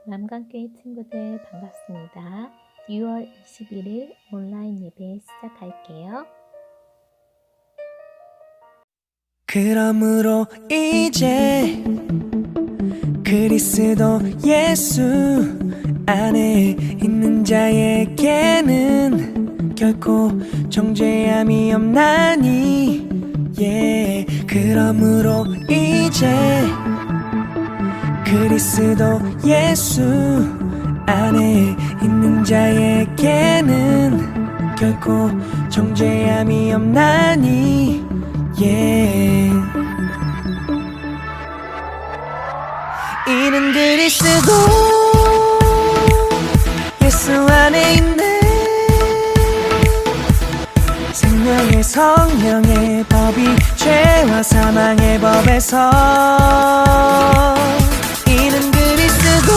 남강교회 친구들 반갑습니다. 6월 21일 온라인 예배 시작할게요. 그러므로 이제 그리스도 예수 안에 있는 자에게는 결코 정죄함이 없나니 그러므로 이제 그리스도 예수 안에 있는 자에게는 결코 정죄함이 없나니 이는 그리스도 예수 안에 있는 생명의 성령의 법이 죄와 사망의 법에서 이는 그리스도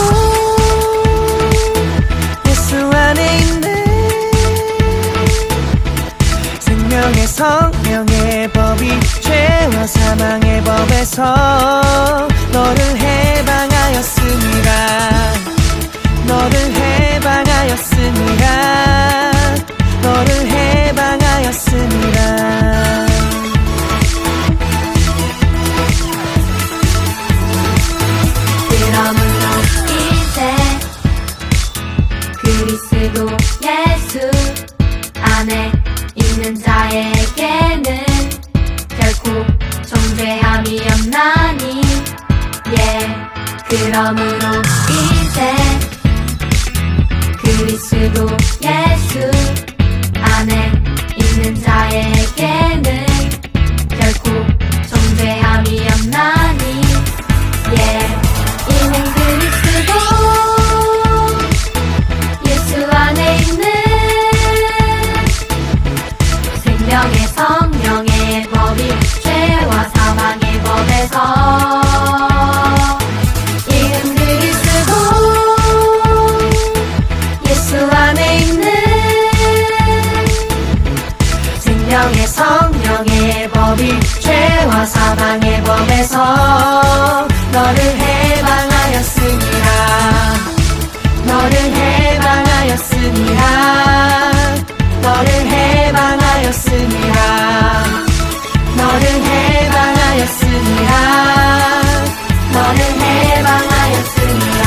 예수 안에 있는 생명의 성령의 법이 죄와 사망의 법에서 너를 해방하였습니다. 너를 해방하였습니다. 너를 해방하였습니다. 그러므로 이제 그리스도 예수 안에 있는 자에게는 결코 정죄함이 없나니 그러므로 이제 그리스도 예수 안에 있는 자에게는 결코 정죄함이 없나니 이는 그리스도 예수 안에 있는 생명의 성령의 법이 죄와 사망의 법에서 이는 그리스도 예수 안에 있는 생명의 성령의 법이 죄와 사망의 법에서 너를 해방하였습니다. 너를 해방하였습니다. 너를 해방하였습니다. 너를 해방하였습니다. 너를 해방하였습니다.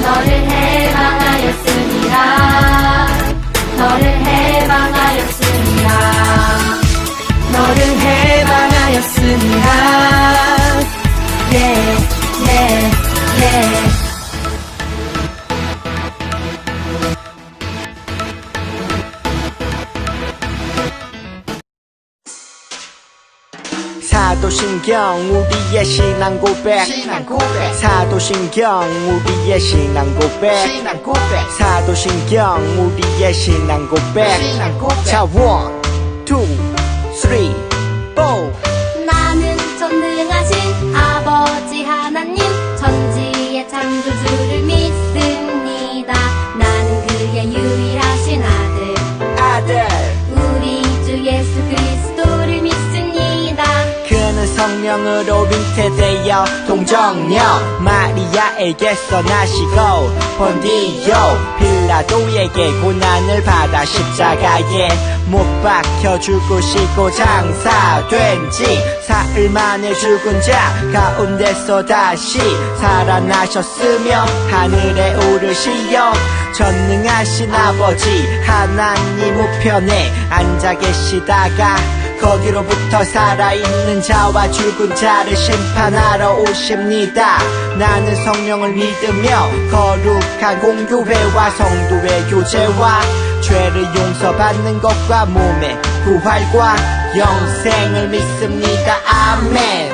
너를 해방하였습니다. 너를 해방하였습니다. 너를 해방하였습니다. 사도신경 우리의 신앙 고백 사도신경 우리의 신앙 고백 사도신경 우리의 신앙 고백 자 1, 2, 3, 4 나는 전능하신 아버지 하나님 천지의 창조주를 믿습니다. 나는 그의 유일하신 아들 우리 주 예수 그리스도를 믿습니다. 그는 성령으로 잉태되어 동정녀 마리아에게서 나시고 본디오 빌라도에게 고난을 받아 십자가에 못 박혀 죽으시고 장사된 지 사흘 만에 죽은 자 가운데서 다시 살아나셨으며 하늘에 오르시어 전능하신 아버지 하나님 우편에 앉아 계시다가 거기로부터 살아있는 자와 죽은 자를 심판하러 오십니다. 나는 성령을 믿으며 거룩한 공교회와 성도의 교제와 죄를 용서받는 것과 몸의 부활과 영생을 믿습니다. 아멘.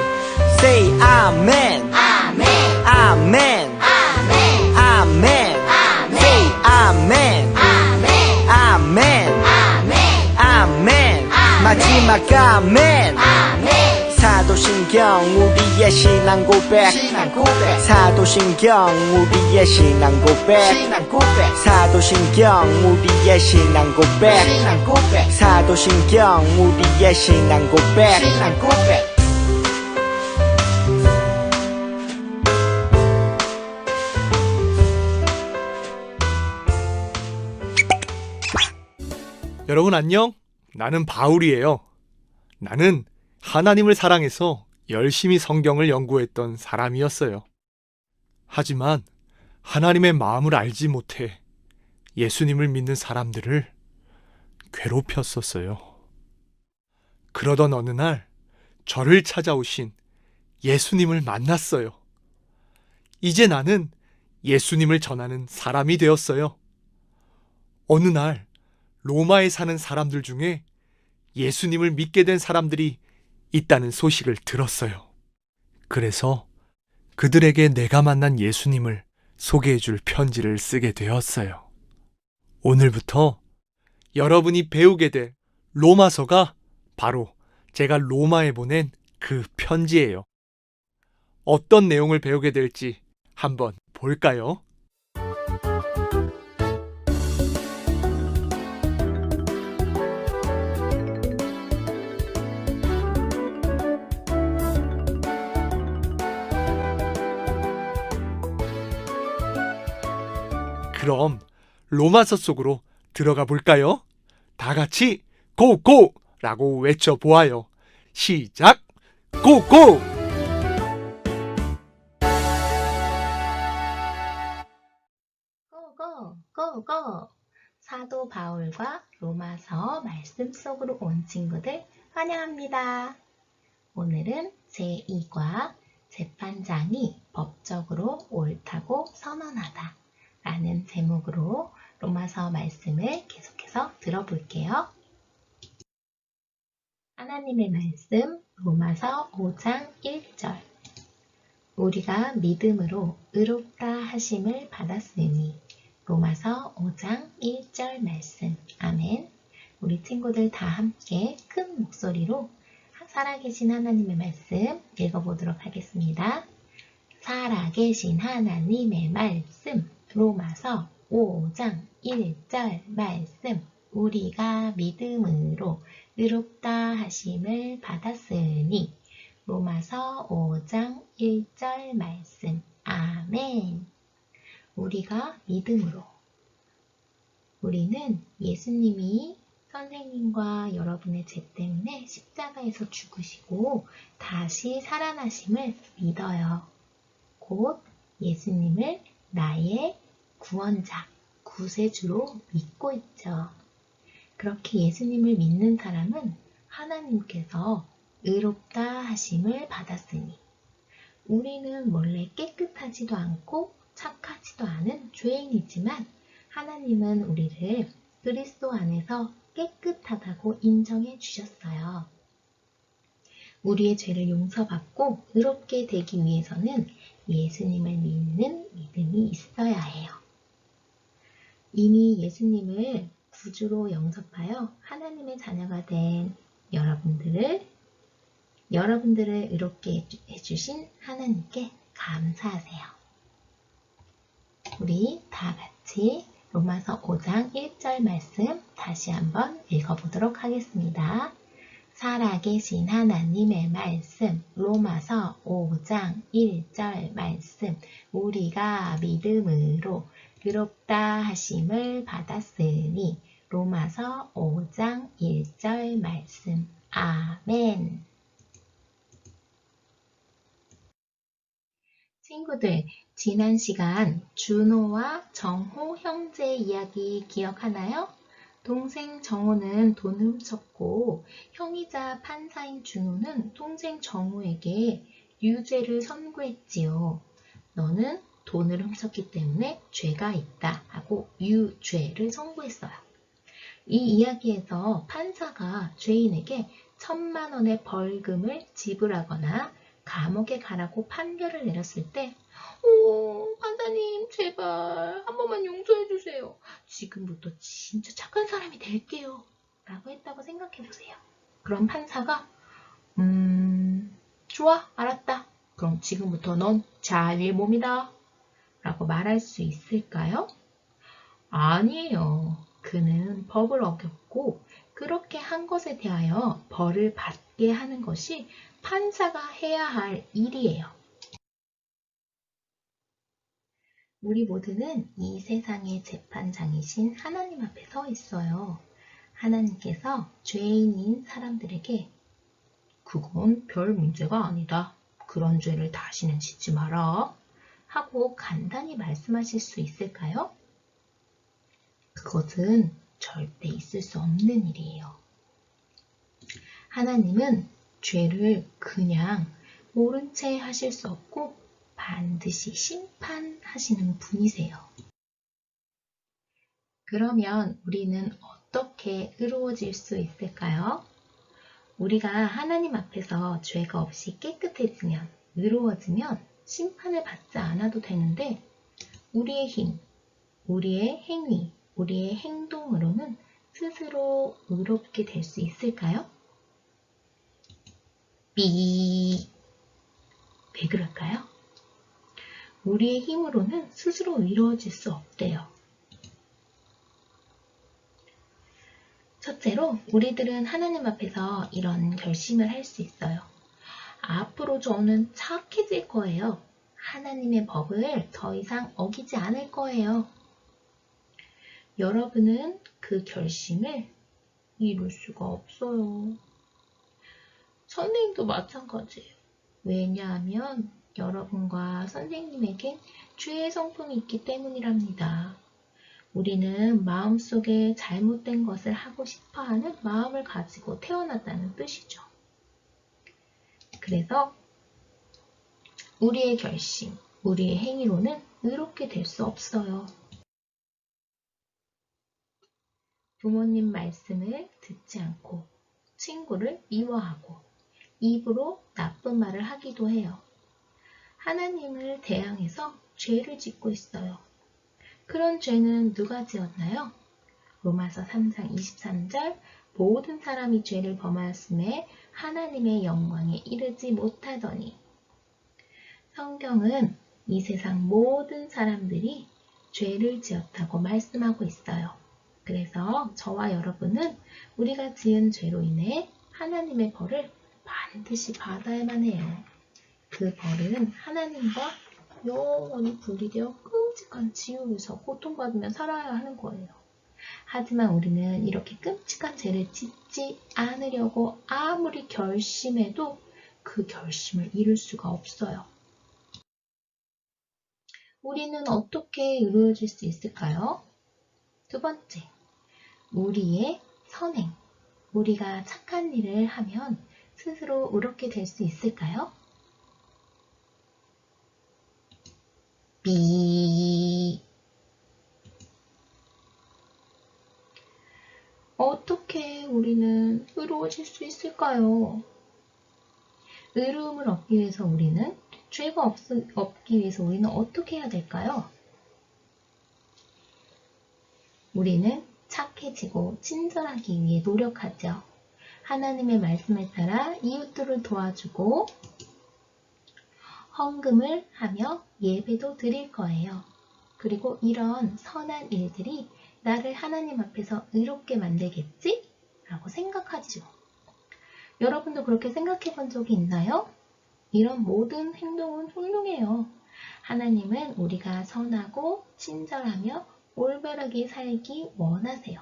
Say 아멘. 아멘. 아멘. 아멘. 아멘. Say 아멘. 아멘. 아멘. 아멘. 아멘. 마지막 아멘. 아멘. 사도신경 우리의 신앙 고백 사도신경 우리의 신앙 고백 사도신경 우리의 신앙 고백 사도신경 우리의 신앙 고백 여러분 안녕? 나는 바울이에요. 나는 하나님을 사랑해서 열심히 성경을 연구했던 사람이었어요. 하지만 하나님의 마음을 알지 못해 예수님을 믿는 사람들을 괴롭혔었어요. 그러던 어느 날 저를 찾아오신 예수님을 만났어요. 이제 나는 예수님을 전하는 사람이 되었어요. 어느 날 로마에 사는 사람들 중에 예수님을 믿게 된 사람들이 있다는 소식을 들었어요. 그래서 그들에게 내가 만난 예수님을 소개해 줄 편지를 쓰게 되었어요. 오늘부터 여러분이 배우게 될 로마서가 바로 제가 로마에 보낸 그 편지예요. 어떤 내용을 배우게 될지 한번 볼까요? 그럼 로마서 속으로 들어가 볼까요? 다 같이 고고! 라고 외쳐보아요. 시작! 고고! 고고! 고고! 사도 바울과 로마서 말씀 속으로 온 친구들 환영합니다. 오늘은 제2과 재판장이 법적으로 옳다고 선언하다 라는 제목으로 로마서 말씀을 계속해서 들어볼게요. 하나님의 말씀 로마서 5장 1절 우리가 믿음으로 의롭다 하심을 받았으니 로마서 5장 1절 말씀 아멘. 우리 친구들 다 함께 큰 목소리로 살아계신 하나님의 말씀 읽어보도록 하겠습니다. 살아계신 하나님의 말씀 로마서 5장 1절 말씀 우리가 믿음으로 의롭다 하심을 받았으니 로마서 5장 1절 말씀 아멘. 우리가 믿음으로 우리는 예수님이 선생님과 여러분의 죄 때문에 십자가에서 죽으시고 다시 살아나심을 믿어요. 곧 예수님을 나의 구원자, 구세주로 믿고 있죠. 그렇게 예수님을 믿는 사람은 하나님께서 의롭다 하심을 받았으니 우리는 원래 깨끗하지도 않고 착하지도 않은 죄인이지만 하나님은 우리를 그리스도 안에서 깨끗하다고 인정해 주셨어요. 우리의 죄를 용서받고 의롭게 되기 위해서는 예수님을 믿는 믿음이 있어야 해요. 이미 예수님을 구주로 영접하여 하나님의 자녀가 된 여러분들을 의롭게 해주신 하나님께 감사하세요. 우리 다 같이 로마서 5장 1절 말씀 다시 한번 읽어보도록 하겠습니다. 살아계신 하나님의 말씀 로마서 5장 1절 말씀 우리가 믿음으로 의롭다 하심을 받았으니 로마서 5장 1절 말씀 아멘. 친구들, 지난 시간 준호와 정호 형제 이야기 기억하나요? 동생 정호는 돈을 훔쳤고 형이자 판사인 준호는 동생 정호에게 유죄를 선고했지요. 너는 돈을 훔쳤기 때문에 죄가 있다 하고 유죄를 선고했어요. 이 이야기에서 판사가 죄인에게 1,000만 원의 벌금을 지불하거나 감옥에 가라고 판결을 내렸을 때 판사님 제발 한 번만 용서해 주세요. 지금부터 진짜 착한 사람이 될게요. 라고 했다고 생각해 보세요. 그럼 판사가 좋아 알았다. 그럼 지금부터 넌 자유의 몸이다. 라고 말할 수 있을까요? 아니에요. 그는 법을 어겼고 그렇게 한 것에 대하여 벌을 받게 하는 것이 판사가 해야 할 일이에요. 우리 모두는 이 세상의 재판장이신 하나님 앞에 서 있어요. 하나님께서 죄인인 사람들에게 그건 별 문제가 아니다. 그런 죄를 다시는 짓지 마라. 하고 간단히 말씀하실 수 있을까요? 그것은 절대 있을 수 없는 일이에요. 하나님은 죄를 그냥 모른 채 하실 수 없고 반드시 심판하시는 분이세요. 그러면 우리는 어떻게 의로워질 수 있을까요? 우리가 하나님 앞에서 죄가 없이 깨끗해지면, 의로워지면 심판을 받지 않아도 되는데 우리의 힘, 우리의 행위, 우리의 행동으로는 스스로 의롭게 될 수 있을까요? 왜 그럴까요? 우리의 힘으로는 스스로 의로워질 수 없대요. 첫째로 우리들은 하나님 앞에서 이런 결심을 할 수 있어요. 앞으로 저는 착해질 거예요. 하나님의 법을 더 이상 어기지 않을 거예요. 여러분은 그 결심을 이룰 수가 없어요. 선생님도 마찬가지예요. 왜냐하면 여러분과 선생님에겐 죄의 성품이 있기 때문이랍니다. 우리는 마음속에 잘못된 것을 하고 싶어하는 마음을 가지고 태어났다는 뜻이죠. 그래서 우리의 결심, 우리의 행위로는 의롭게 될 수 없어요. 부모님 말씀을 듣지 않고 친구를 미워하고 입으로 나쁜 말을 하기도 해요. 하나님을 대항해서 죄를 짓고 있어요. 그런 죄는 누가 지었나요? 로마서 3장 23절 모든 사람이 죄를 범하였음에 하나님의 영광에 이르지 못하더니 성경은 이 세상 모든 사람들이 죄를 지었다고 말씀하고 있어요. 그래서 저와 여러분은 우리가 지은 죄로 인해 하나님의 벌을 반드시 받아야만 해요. 그 벌은 하나님과 영원히 분리되어 끔찍한 지옥에서 고통받으며 살아야 하는 거예요. 하지만 우리는 이렇게 끔찍한 죄를 짓지 않으려고 아무리 결심해도 그 결심을 이룰 수가 없어요. 우리는 어떻게 의로워질 수 있을까요? 두 번째, 우리의 선행. 우리가 착한 일을 하면 스스로 의롭게 될 수 있을까요? 어떻게 우리는 의로워질 수 있을까요? 의로움을 얻기 위해서 우리는 죄가 없기 위해서 우리는 어떻게 해야 될까요? 우리는 착해지고 친절하기 위해 노력하죠. 하나님의 말씀에 따라 이웃들을 도와주고 헌금을 하며 예배도 드릴 거예요. 그리고 이런 선한 일들이 나를 하나님 앞에서 의롭게 만들겠지? 라고 생각하죠. 여러분도 그렇게 생각해 본 적이 있나요? 이런 모든 행동은 훌륭해요. 하나님은 우리가 선하고 친절하며 올바르게 살기 원하세요.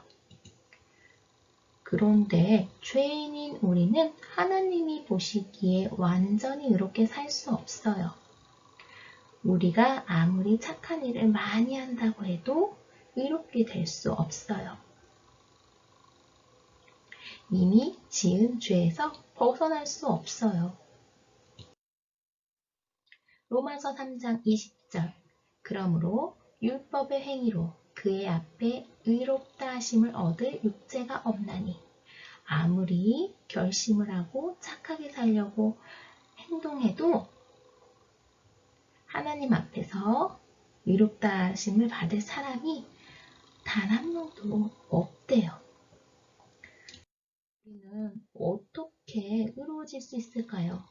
그런데 죄인인 우리는 하나님이 보시기에 완전히 의롭게 살 수 없어요. 우리가 아무리 착한 일을 많이 한다고 해도 의롭게 될 수 없어요. 이미 지은 죄에서 벗어날 수 없어요. 로마서 3장 20절 그러므로 율법의 행위로 그의 앞에 의롭다 하심을 얻을 육체가 없나니 아무리 결심을 하고 착하게 살려고 행동해도 하나님 앞에서 의롭다 하심을 받을 사람이 단 한 명도 없대요. 우리는 어떻게 의로워질 수 있을까요?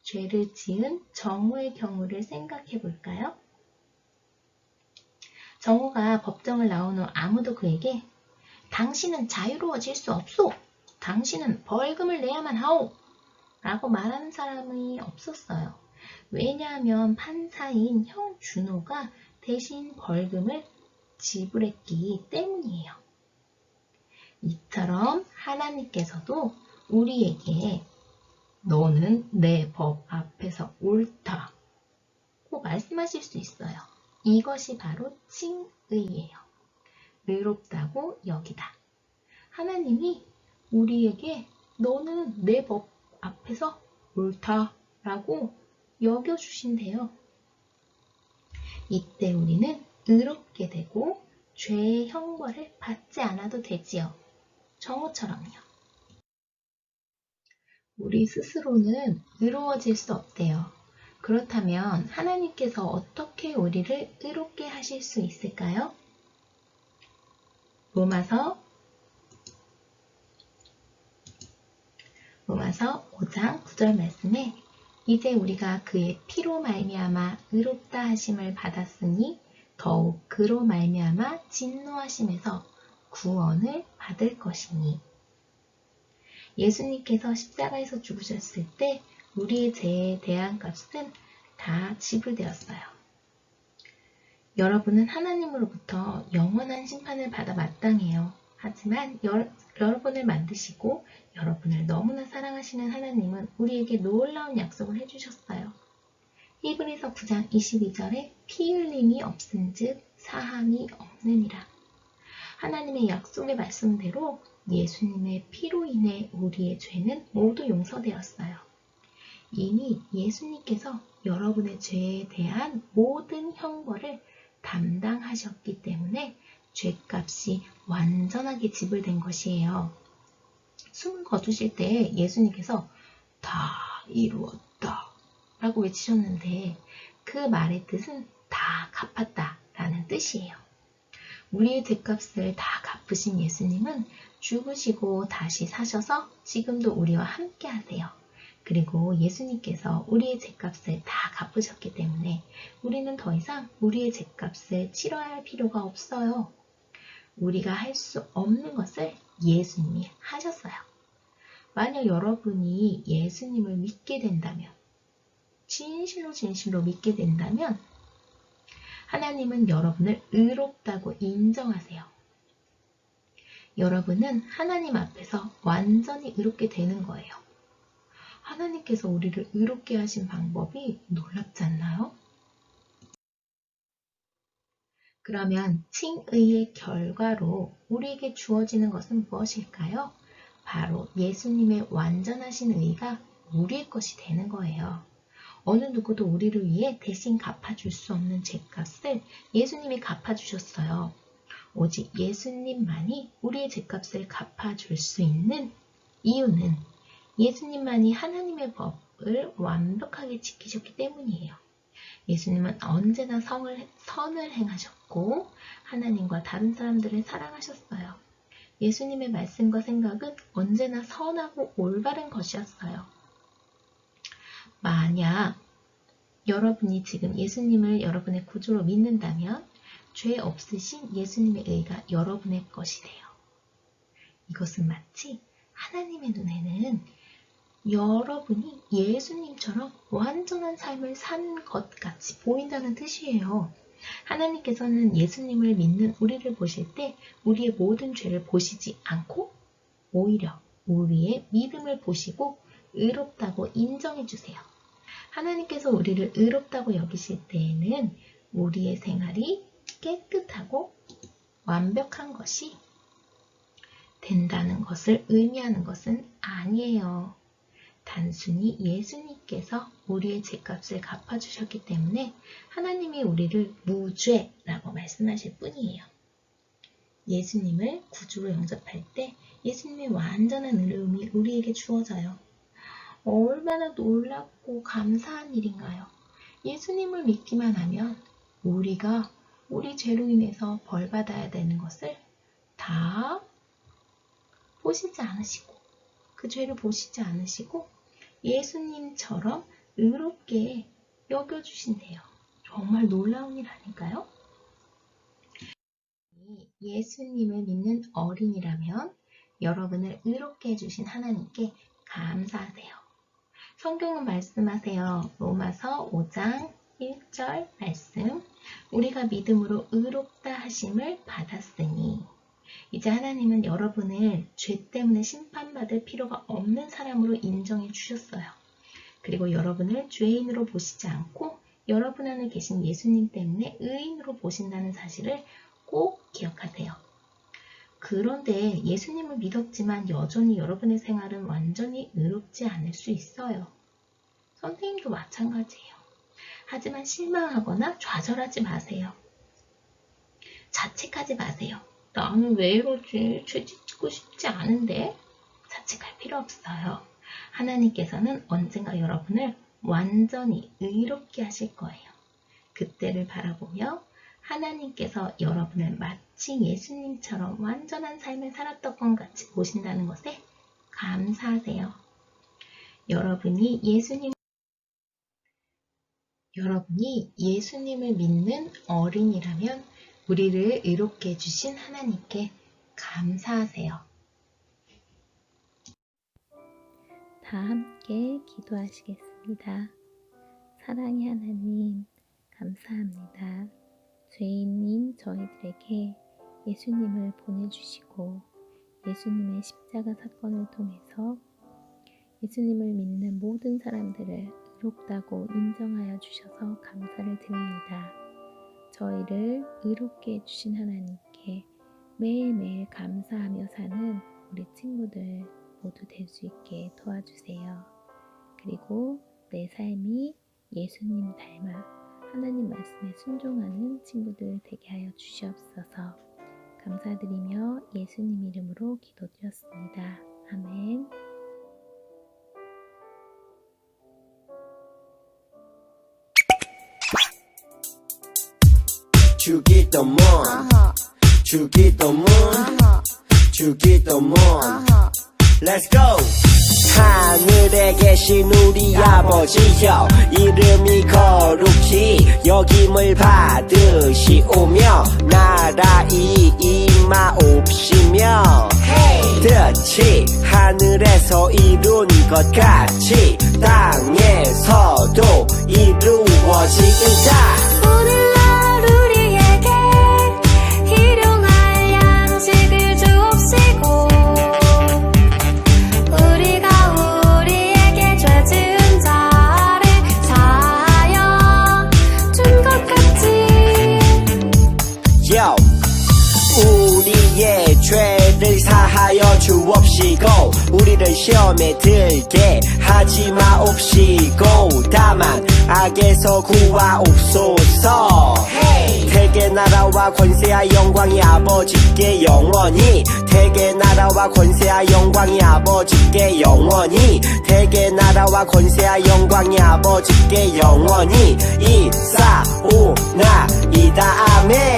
죄를 지은 정우의 경우를 생각해 볼까요? 정우가 법정을 나온 후 아무도 그에게 당신은 자유로워질 수 없소. 당신은 벌금을 내야만 하오. 라고 말하는 사람이 없었어요. 왜냐하면 판사인 형 준호가 대신 벌금을 지불했기 때문이에요. 이처럼 하나님께서도 우리에게 너는 내 법 앞에서 옳다고 말씀하실 수 있어요. 이것이 바로 칭의예요. 의롭다고 여기다. 하나님이 우리에게 너는 내 법 앞에서 옳다라고 여겨주신대요. 이때 우리는 의롭게 되고 죄의 형벌을 받지 않아도 되지요. 정오처럼요. 우리 스스로는 의로워질 수 없대요. 그렇다면 하나님께서 어떻게 우리를 의롭게 하실 수 있을까요? 로마서 5장 9절 말씀에 이제 우리가 그의 피로 말미암아 의롭다 하심을 받았으니 더욱 그로 말미암아 진노하심에서 구원을 받을 것이니. 예수님께서 십자가에서 죽으셨을 때 우리의 죄에 대한 값은 다 지불되었어요. 여러분은 하나님으로부터 영원한 심판을 받아 마땅해요. 하지만 여러분을 만드시고 여러분을 너무나 사랑하시는 하나님은 우리에게 놀라운 약속을 해주셨어요. 히브리서 9장 22절에 피 흘림이 없은즉 사함이 없느니라. 하나님의 약속의 말씀대로 예수님의 피로 인해 우리의 죄는 모두 용서되었어요. 이미 예수님께서 여러분의 죄에 대한 모든 형벌을 담당하셨기 때문에 죄값이 완전하게 지불된 것이에요. 숨을 거두실 때 예수님께서 다 이루었다 라고 외치셨는데 그 말의 뜻은 다 갚았다 라는 뜻이에요. 우리의 죄값을 다 갚으신 예수님은 죽으시고 다시 사셔서 지금도 우리와 함께 하세요. 그리고 예수님께서 우리의 죄값을 다 갚으셨기 때문에 우리는 더 이상 우리의 죄값을 치러야 할 필요가 없어요. 우리가 할 수 없는 것을 예수님이 하셨어요. 만약 여러분이 예수님을 믿게 된다면, 진실로 믿게 된다면 하나님은 여러분을 의롭다고 인정하세요. 여러분은 하나님 앞에서 완전히 의롭게 되는 거예요. 하나님께서 우리를 의롭게 하신 방법이 놀랍지 않나요? 그러면 칭의의 결과로 우리에게 주어지는 것은 무엇일까요? 바로 예수님의 완전하신 의가 우리의 것이 되는 거예요. 어느 누구도 우리를 위해 대신 갚아줄 수 없는 죄값을 예수님이 갚아주셨어요. 오직 예수님만이 우리의 죄값을 갚아줄 수 있는 이유는 예수님만이 하나님의 법을 완벽하게 지키셨기 때문이에요. 예수님은 언제나 선을 행하셨고 하나님과 다른 사람들을 사랑하셨어요. 예수님의 말씀과 생각은 언제나 선하고 올바른 것이었어요. 만약 여러분이 지금 예수님을 여러분의 구주로 믿는다면 죄 없으신 예수님의 의가 여러분의 것이 돼요. 이것은 마치 하나님의 눈에는 여러분이 예수님처럼 완전한 삶을 산 것 같이 보인다는 뜻이에요. 하나님께서는 예수님을 믿는 우리를 보실 때 우리의 모든 죄를 보시지 않고 오히려 우리의 믿음을 보시고 의롭다고 인정해 주세요. 하나님께서 우리를 의롭다고 여기실 때에는 우리의 생활이 깨끗하고 완벽한 것이 된다는 것을 의미하는 것은 아니에요. 단순히 예수님께서 우리의 죄값을 갚아주셨기 때문에 하나님이 우리를 무죄라고 말씀하실 뿐이에요. 예수님을 구주로 영접할 때 예수님의 완전한 의로움이 우리에게 주어져요. 얼마나 놀랍고 감사한 일인가요? 예수님을 믿기만 하면 우리가 우리 죄로 인해서 벌받아야 되는 것을 다 보시지 않으시고 그 죄를 보시지 않으시고 예수님처럼 의롭게 여겨주신대요. 정말 놀라운 일 아닐까요? 예수님을 믿는 어린이라면 여러분을 의롭게 해주신 하나님께 감사하세요. 성경은 말씀하세요. 로마서 5장 1절 말씀. 우리가 믿음으로 의롭다 하심을 받았으니 이제 하나님은 여러분을 죄 때문에 심판받을 필요가 없는 사람으로 인정해 주셨어요. 그리고 여러분을 죄인으로 보시지 않고 여러분 안에 계신 예수님 때문에 의인으로 보신다는 사실을 꼭 기억하세요. 그런데 예수님을 믿었지만 여전히 여러분의 생활은 완전히 의롭지 않을 수 있어요. 선생님도 마찬가지예요. 하지만 실망하거나 좌절하지 마세요. 자책하지 마세요. 나는 왜 이러지? 죄 짓고 싶지 않은데? 자책할 필요 없어요. 하나님께서는 언젠가 여러분을 완전히 의롭게 하실 거예요. 그때를 바라보며 하나님께서 여러분을 마치 예수님처럼 완전한 삶을 살았던 것 같이 보신다는 것에 감사하세요. 여러분이 예수님을 믿는 어린이라면 우리를 의롭게 해주신 하나님께 감사하세요. 다 함께 기도하시겠습니다. 사랑의 하나님, 감사합니다. 죄인인 저희들에게 예수님을 보내주시고 예수님의 십자가 사건을 통해서 예수님을 믿는 모든 사람들을 의롭다고 인정하여 주셔서 감사를 드립니다. 저희를 의롭게 해주신 하나님께 매일매일 감사하며 사는 우리 친구들 모두 될 수 있게 도와주세요. 그리고 내 삶이 예수님 닮아 하나님 말씀에 순종하는 친구들 되게 하여 주시옵소서. 감사드리며 예수님 이름으로 기도드렸습니다. 아멘. 주기도문 주기도문 주기도문 Let's go! 하늘에 계신 우리 아버지여 이름이 거룩히 여김을 받으시오며 나라이 임하옵시며 뜻이 하늘에서 이룬 것 같이 땅에서도 이루어지이다. 오늘날 우리에게 일용할 양식을 주옵시고 우리가 우리에게 죄 지은 자를 사하여 준 것 같이 우리의 죄를 사하여 주옵시고 우리를 시험에 들게 하지 마옵시고 다만 악에서 구하옵소서. 대개 나라와 권세와 영광이 아버지께 영원히 대개 나라와 권세와 영광이 아버지께 영원히 대개 나라와 권세와 영광이 아버지께 영원히 이사오나이다. 아멘.